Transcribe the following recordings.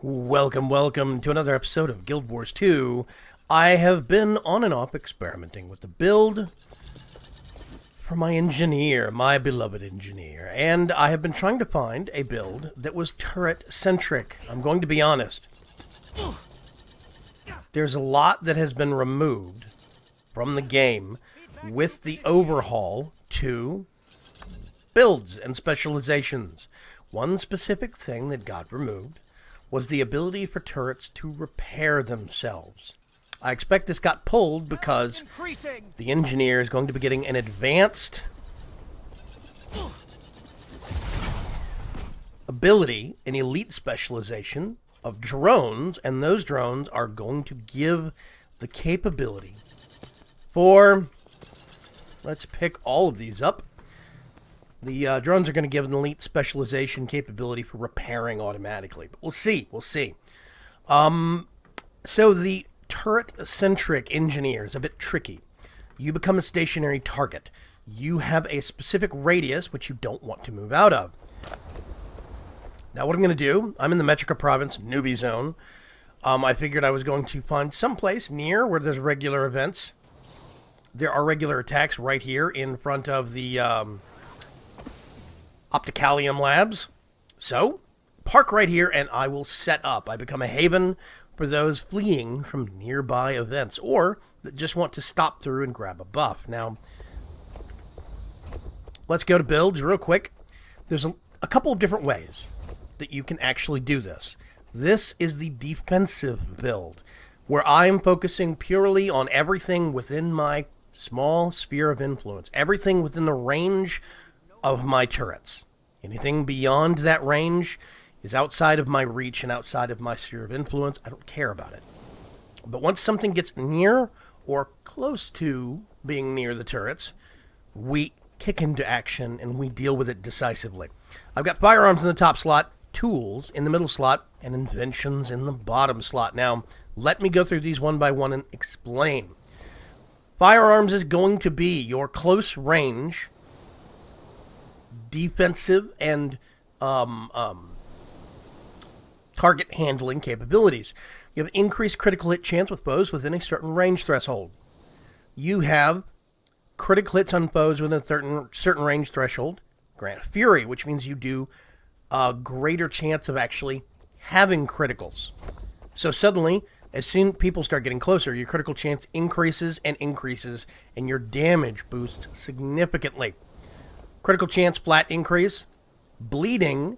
Welcome to another episode of Guild Wars 2. I have been on and off experimenting with the build for my engineer, my beloved engineer, and I have been trying to find a build that was turret-centric. I'm going to be honest. There's a lot that has been removed from the game with the overhaul to builds and specializations. One specific thing that got removed was the ability for turrets to repair themselves. I expect this got pulled because the engineer is going to be getting an advanced ability, an elite specialization of drones, and those drones are going to give the capability for, let's pick all of these up. The drones are going to give an elite specialization capability for repairing automatically. But we'll see. So the turret-centric engineer is a bit tricky. You become a stationary target. You have a specific radius which you don't want to move out of. Now what I'm going to do, I'm in the Metrica province, newbie zone. I figured I was going to find someplace near where there's regular events. There are regular attacks right here in front of the Opticalium Labs. So, park right here and I will set up. I become a haven for those fleeing from nearby events or that just want to stop through and grab a buff. Now, let's go to builds real quick. There's a couple of different ways that you can actually do this. This is the defensive build, where I'm focusing purely on everything within my small sphere of influence, everything within the range of my turrets. Anything beyond that range is outside of my reach and outside of my sphere of influence. I don't care about it. But once something gets near or close to being near the turrets, we kick into action and we deal with it decisively. I've got firearms in the top slot, tools in the middle slot, and inventions in the bottom slot. Now, let me go through these one by one and explain. Firearms is going to be your close range defensive and target handling capabilities. You have increased critical hit chance with foes within a certain range threshold. You have critical hits on foes within a certain range threshold. Grant Fury, which means you do a greater chance of actually having criticals. So suddenly, as soon as people start getting closer, your critical chance increases, and your damage boosts significantly. Critical chance flat increase. Bleeding,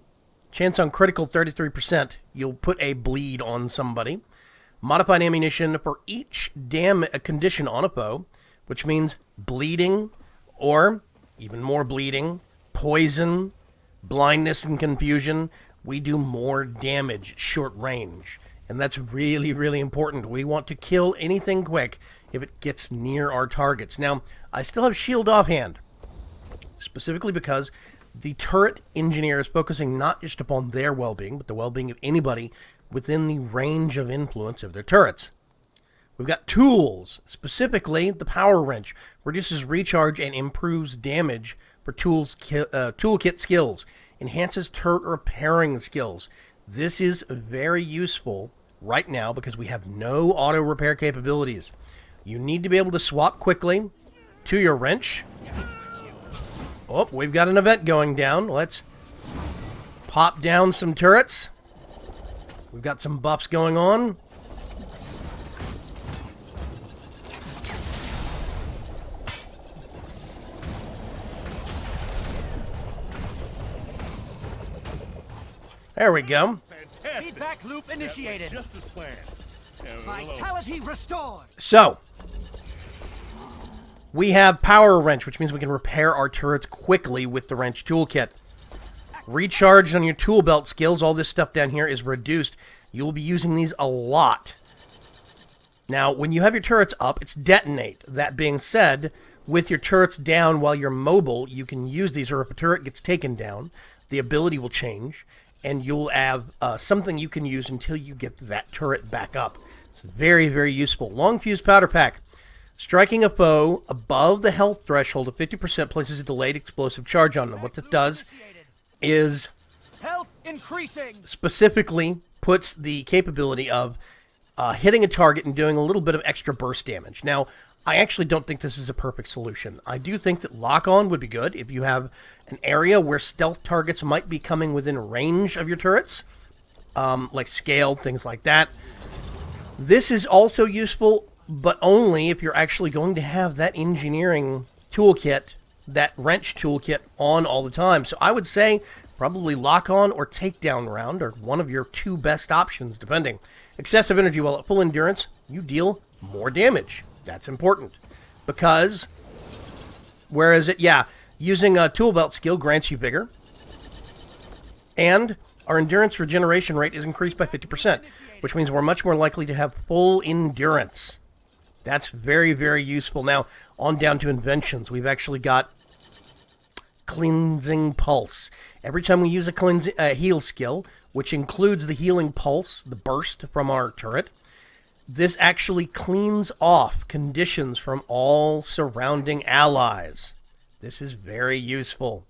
chance on critical 33%. You'll put a bleed on somebody. Modified ammunition for each condition on a foe, which means bleeding or even more bleeding, poison, blindness and confusion. We do more damage short range. And that's really, really important. We want to kill anything quick if it gets near our targets. Now, I still have shield offhand, specifically because the turret engineer is focusing not just upon their well-being, but the well-being of anybody within the range of influence of their turrets. We've got tools, specifically the power wrench, reduces recharge and improves damage for toolkit skills, enhances turret repairing skills. This is very useful right now because we have no auto repair capabilities. You need to be able to swap quickly to your wrench. Oh, we've got an event going down. Let's pop down some turrets. We've got some buffs going on. There we go. Fantastic. Feedback loop initiated. Just as planned. Vitality restored. So, we have power wrench, which means we can repair our turrets quickly with the wrench toolkit. Recharge on your tool belt skills, all this stuff down here is reduced. You will be using these a lot. Now, when you have your turrets up, it's detonate. That being said, with your turrets down while you're mobile, you can use these, or if a turret gets taken down, the ability will change, and you'll have something you can use until you get that turret back up. It's very, very useful. Long fuse powder pack. Striking a foe above the health threshold of 50% places a delayed explosive charge on them. What this does is health increasing. Specifically puts the capability of hitting a target and doing a little bit of extra burst damage. Now, I actually don't think this is a perfect solution. I do think that lock-on would be good if you have an area where stealth targets might be coming within range of your turrets, like scaled, things like that. This is also useful, but only if you're actually going to have that engineering toolkit, that wrench toolkit on all the time. So I would say probably lock-on or takedown round are one of your two best options, depending. Excessive energy while at full endurance, you deal more damage. That's important. Because, whereas using a tool belt skill grants you vigor. And our endurance regeneration rate is increased by 50%, which means we're much more likely to have full endurance. That's very, very useful. Now, on down to inventions. We've actually got Cleansing Pulse. Every time we use a heal skill, which includes the healing pulse, the burst from our turret, this actually cleans off conditions from all surrounding allies. This is very useful.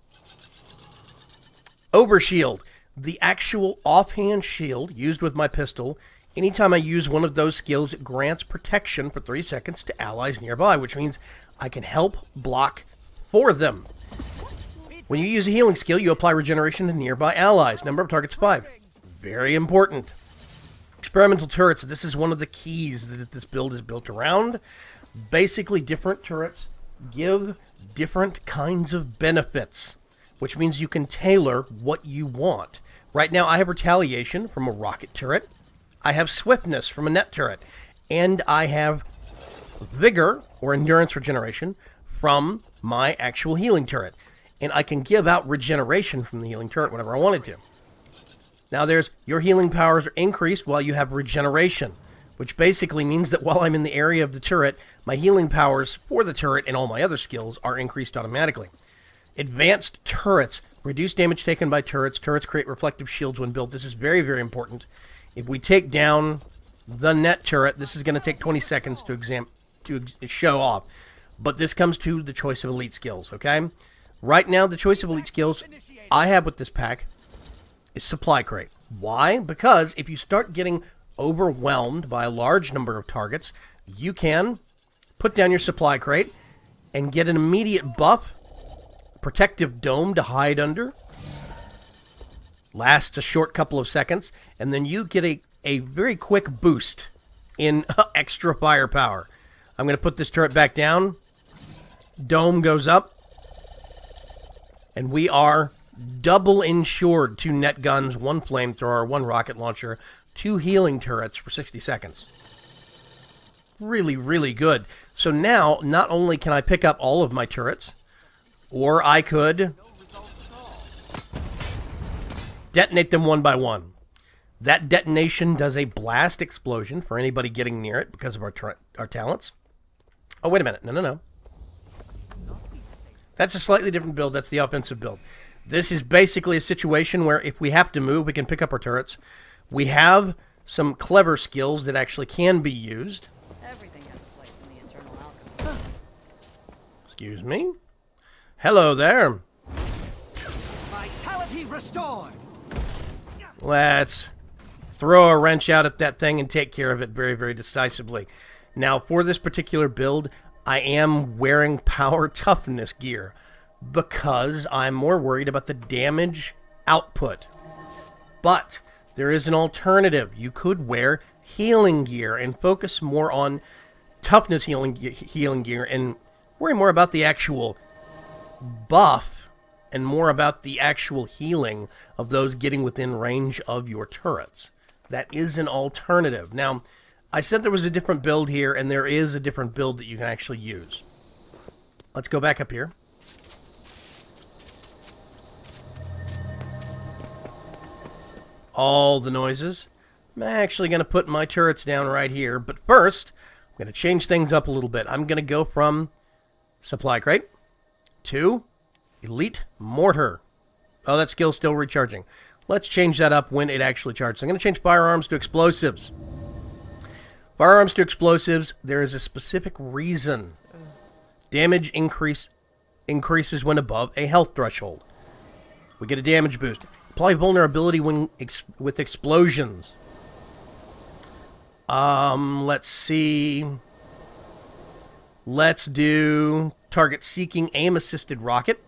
Overshield. The actual offhand shield used with my pistol. Anytime I use one of those skills, it grants protection for 3 seconds to allies nearby, which means I can help block for them. When you use a healing skill, you apply regeneration to nearby allies. Number of targets 5. Very important. Experimental turrets. This is one of the keys that this build is built around. Basically, different turrets give different kinds of benefits, which means you can tailor what you want. Right now, I have retaliation from a rocket turret. I have swiftness from a net turret. And I have vigor, or endurance regeneration, from my actual healing turret. And I can give out regeneration from the healing turret whenever I wanted to. Now there's your healing powers are increased while you have regeneration, which basically means that while I'm in the area of the turret, my healing powers for the turret and all my other skills are increased automatically. Advanced turrets. Reduce damage taken by turrets. Turrets create reflective shields when built. This is very, very important. If we take down the net turret, this is going to take 20 seconds to show off. But this comes to the choice of elite skills, okay? Right now, the choice of elite skills I have with this pack is supply crate. Why? Because if you start getting overwhelmed by a large number of targets, you can put down your supply crate and get an immediate buff, protective dome to hide under, lasts a short couple of seconds, and then you get a very quick boost in extra firepower. I'm going to put this turret back down, dome goes up, and we are double insured: 2 net guns, 1 flamethrower, 1 rocket launcher, 2 healing turrets for 60 seconds. Really, really good. So now, not only can I pick up all of my turrets, or I could detonate them one by one. That detonation does a blast explosion for anybody getting near it because of our talents. Oh, wait a minute. No. That's a slightly different build. That's the offensive build. This is basically a situation where if we have to move, we can pick up our turrets. We have some clever skills that actually can be used. Everything has a place in the eternal alchemy. Excuse me? Hello there. Vitality restored. Let's throw a wrench out at that thing and take care of it very, very decisively. Now, for this particular build, I am wearing power toughness gear because I'm more worried about the damage output. But there is an alternative. You could wear healing gear and focus more on toughness healing gear and worry more about the actual buff and more about the actual healing of those getting within range of your turrets. That is an alternative. Now, I said there was a different build here, and there is a different build that you can actually use. Let's go back up here. All the noises. I'm actually going to put my turrets down right here, but first, I'm going to change things up a little bit. I'm going to go from supply crate to elite mortar. Oh, that skill's still recharging. Let's change that up when it actually charges. I'm going to change firearms to explosives. Firearms to explosives, there is a specific reason. Damage increases when above a health threshold. We get a damage boost. Apply vulnerability with explosions. Let's see. Let's do target seeking aim assisted rocket.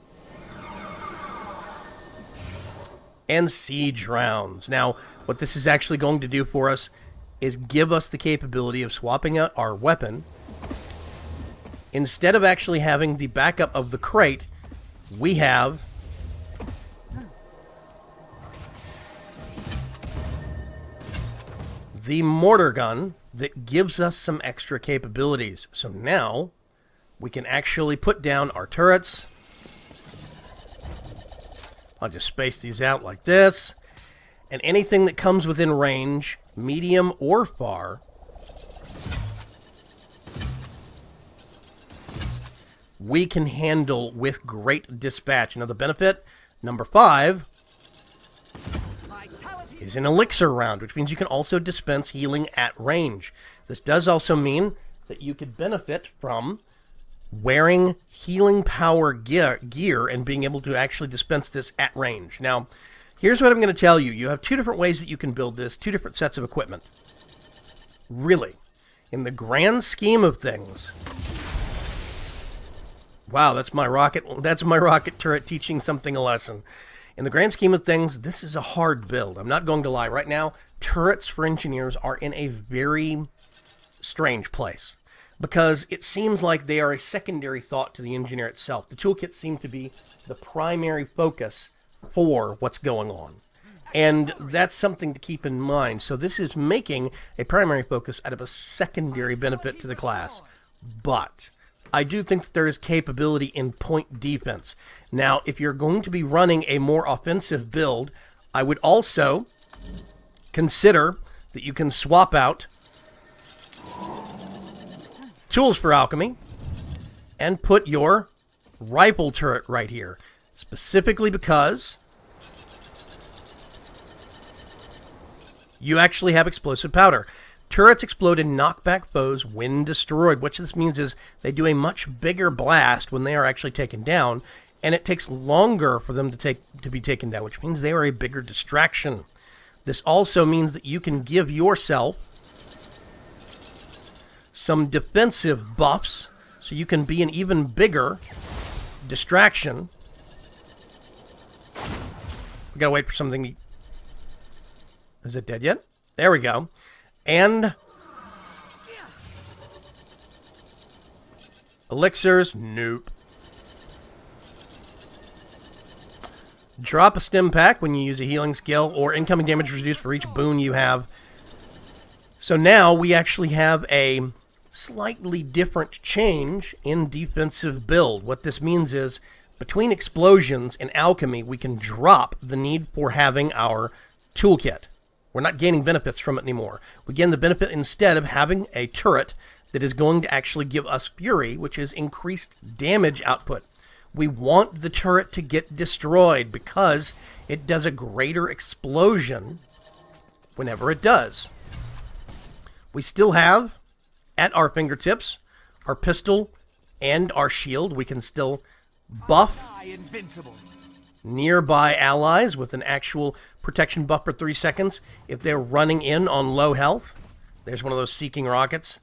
And siege rounds. Now, what this is actually going to do for us is give us the capability of swapping out our weapon. Instead of actually having the backup of the crate, we have the mortar gun that gives us some extra capabilities. So now we can actually put down our turrets. I'll just space these out like this. And anything that comes within range, medium or far, we can handle with great dispatch. Now the benefit, number 5, is an elixir round, which means you can also dispense healing at range. This does also mean that you could benefit from wearing healing power gear and being able to actually dispense this at range. Now, here's what I'm going to tell you. You have 2 different ways that you can build this, 2 different sets of equipment. Really, in the grand scheme of things... Wow, that's my rocket turret teaching something a lesson. In the grand scheme of things, this is a hard build. I'm not going to lie. Right now, turrets for engineers are in a very strange place, because it seems like they are a secondary thought to the engineer itself. The toolkits seem to be the primary focus for what's going on. And that's something to keep in mind. So this is making a primary focus out of a secondary benefit to the class. But I do think that there is capability in point defense. Now, if you're going to be running a more offensive build, I would also consider that you can swap out tools for alchemy and put your rifle turret right here, specifically because you actually have explosive powder. Turrets explode and knock back foes when destroyed. What this means is they do a much bigger blast when they are actually taken down, and it takes longer for them to be taken down, which means they are a bigger distraction. This also means that you can give yourself some defensive buffs, so you can be an even bigger distraction. We gotta wait for something. Is it dead yet? There we go. And elixirs, nope. Drop a stim pack when you use a healing skill, or incoming damage reduced for each boon you have. So now we actually have a slightly different change in defensive build. What this means is, between explosions and alchemy, we can drop the need for having our toolkit. We're not gaining benefits from it anymore. We gain the benefit instead of having a turret that is going to actually give us fury, which is increased damage output. We want the turret to get destroyed because it does a greater explosion whenever it does. We still have, at our fingertips, our pistol and our shield. We can still buff nearby allies with an actual protection buff for 3 seconds if they're running in on low health. There's one of those seeking rockets.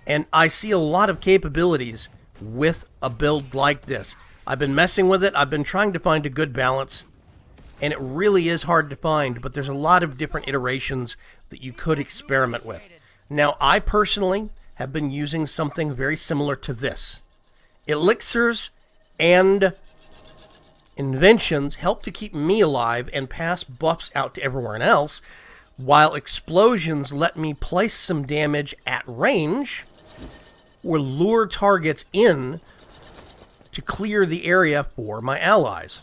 And I see a lot of capabilities with a build like this. I've been messing with it. I've been trying to find a good balance, and it really is hard to find, but there's a lot of different iterations that you could experiment with. Now, I personally have been using something very similar to this. Elixirs and Inventions help to keep me alive and pass buffs out to everyone else, while explosions let me place some damage at range or lure targets in to clear the area for my allies.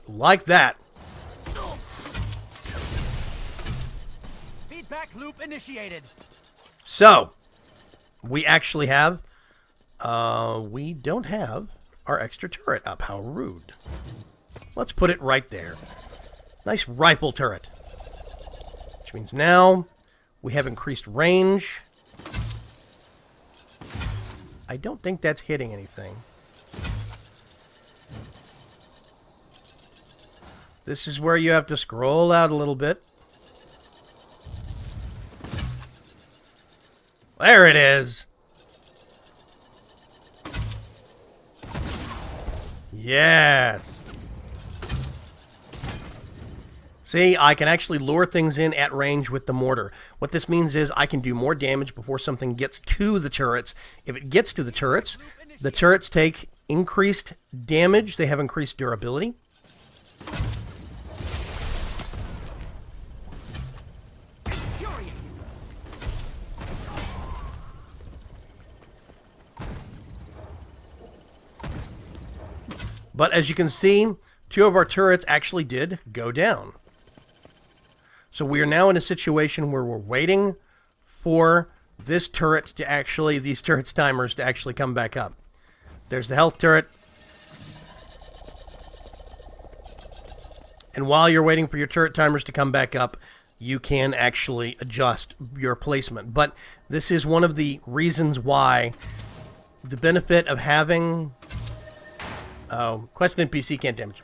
Like that. Feedback loop initiated. So, we actually have, we don't have our extra turret up. How rude. Let's put it right there. Nice rifle turret. Which means now we have increased range. I don't think that's hitting anything. This is where you have to scroll out a little bit. There it is. Yes. See, I can actually lure things in at range with the mortar. What this means is I can do more damage before something gets to the turrets. If it gets to the turrets take increased damage. They have increased durability. But as you can see, 2 of our turrets actually did go down. So we are now in a situation where we're waiting for this turret to actually, these turrets timers to actually come back up. There's the health turret. And while you're waiting for your turret timers to come back up, you can actually adjust your placement. But this is one of the reasons why the benefit of having... Oh, quest NPC can't damage.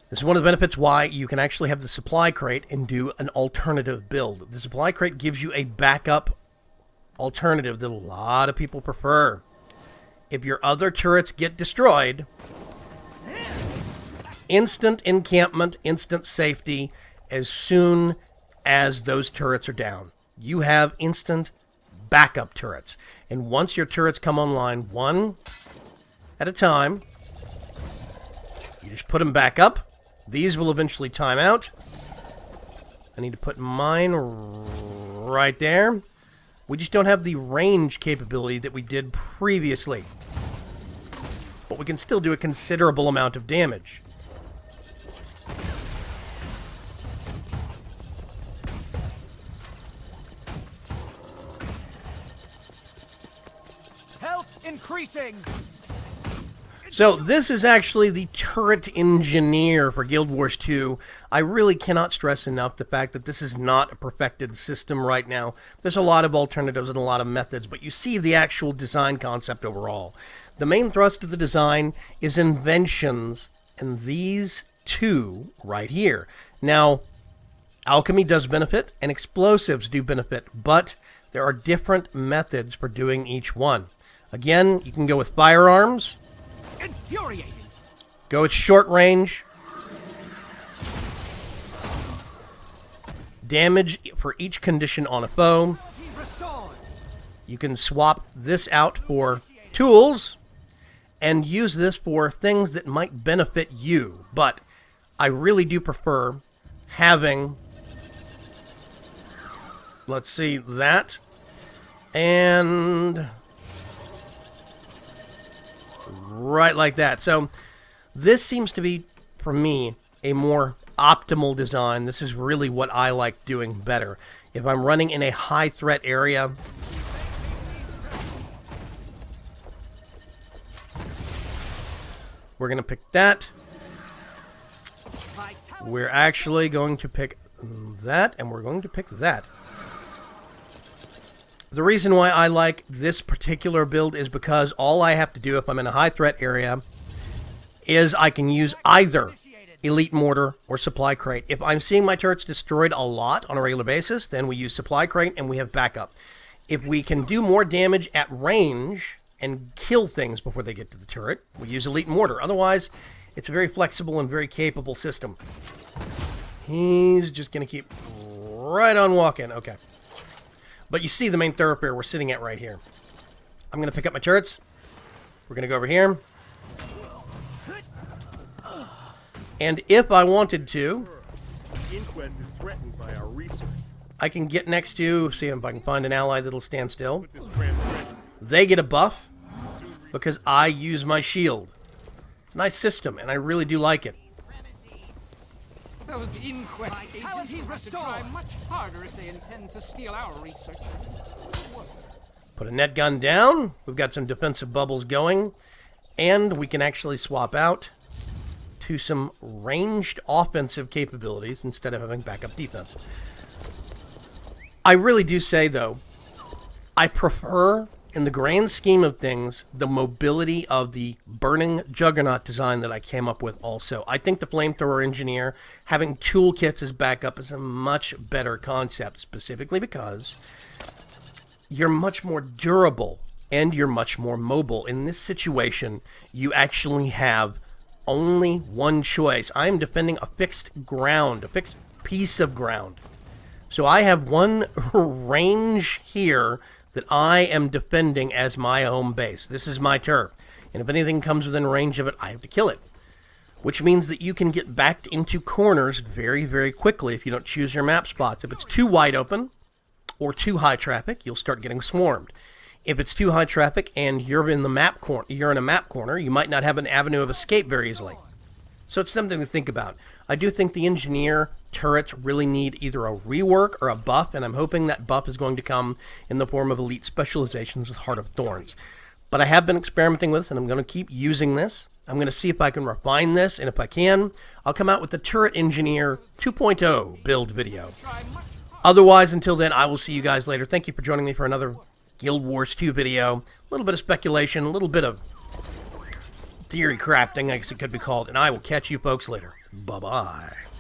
This is one of the benefits why you can actually have the supply crate and do an alternative build. The supply crate gives you a backup alternative that a lot of people prefer. If your other turrets get destroyed, instant encampment, instant safety as soon as those turrets are down. You have instant backup turrets. And once your turrets come online, one at a time, you just put them back up. These will eventually time out. I need to put mine right there. We just don't have the range capability that we did previously. But we can still do a considerable amount of damage. Health increasing. So this is actually the turret engineer for Guild Wars 2. I really cannot stress enough the fact that this is not a perfected system right now. There's a lot of alternatives and a lot of methods, but you see the actual design concept overall. The main thrust of the design is Inventions, and these 2 right here. Now, Alchemy does benefit, and Explosives do benefit, but there are different methods for doing each one. Again, you can go with Firearms. Infuriating. Go with short range. Damage for each condition on a foe. You can swap this out for tools and use this for things that might benefit you. But I really do prefer having, let's see, that and right like that. So this seems to be, for me, a more optimal design. This is really what I like doing better. If I'm running in a high threat area, we're going to pick that. We're actually going to pick that, and we're going to pick that. The reason why I like this particular build is because all I have to do if I'm in a high threat area is I can use either Elite Mortar or Supply Crate. If I'm seeing my turrets destroyed a lot on a regular basis, then we use Supply Crate and we have backup. If we can do more damage at range and kill things before they get to the turret, we use Elite Mortar. Otherwise, it's a very flexible and very capable system. He's just going to keep right on walking. Okay. But you see the main thoroughfare we're sitting at right here. I'm going to pick up my turrets. We're going to go over here. And if I wanted to, Inquest is threatened by our research. I can get next to, see if I can find an ally that'll stand still. They get a buff because I use my shield. It's a nice system, and I really do like it. Those Inquest agents will have to try much harder if they intend to steal our research. Put a net gun down. We've got some defensive bubbles going. And we can actually swap out to some ranged offensive capabilities instead of having backup defense. I really do say, though, I prefer in the grand scheme of things, the mobility of the burning juggernaut design that I came up with also. I think the flamethrower engineer having toolkits as backup is a much better concept, specifically because you're much more durable and you're much more mobile. In this situation, you actually have only one choice. I am defending a fixed ground, a fixed piece of ground. So I have one range here that I am defending as my home base. This is my turf. And if anything comes within range of it, I have to kill it. Which means that you can get backed into corners very, very quickly if you don't choose your map spots. If it's too wide open or too high traffic, you'll start getting swarmed. If it's too high traffic and you're in a map corner, you might not have an avenue of escape very easily. So it's something to think about. I do think the engineer turrets really need either a rework or a buff, and I'm hoping that buff is going to come in the form of elite specializations with Heart of Thorns. But I have been experimenting with this, and I'm going to keep using this. I'm going to see if I can refine this, and if I can, I'll come out with the Turret Engineer 2.0 build video. Otherwise, until then, I will see you guys later. Thank you for joining me for another Guild Wars 2 video. A little bit of speculation, a little bit of theory crafting, I guess it could be called, and I will catch you folks later. Bye-bye.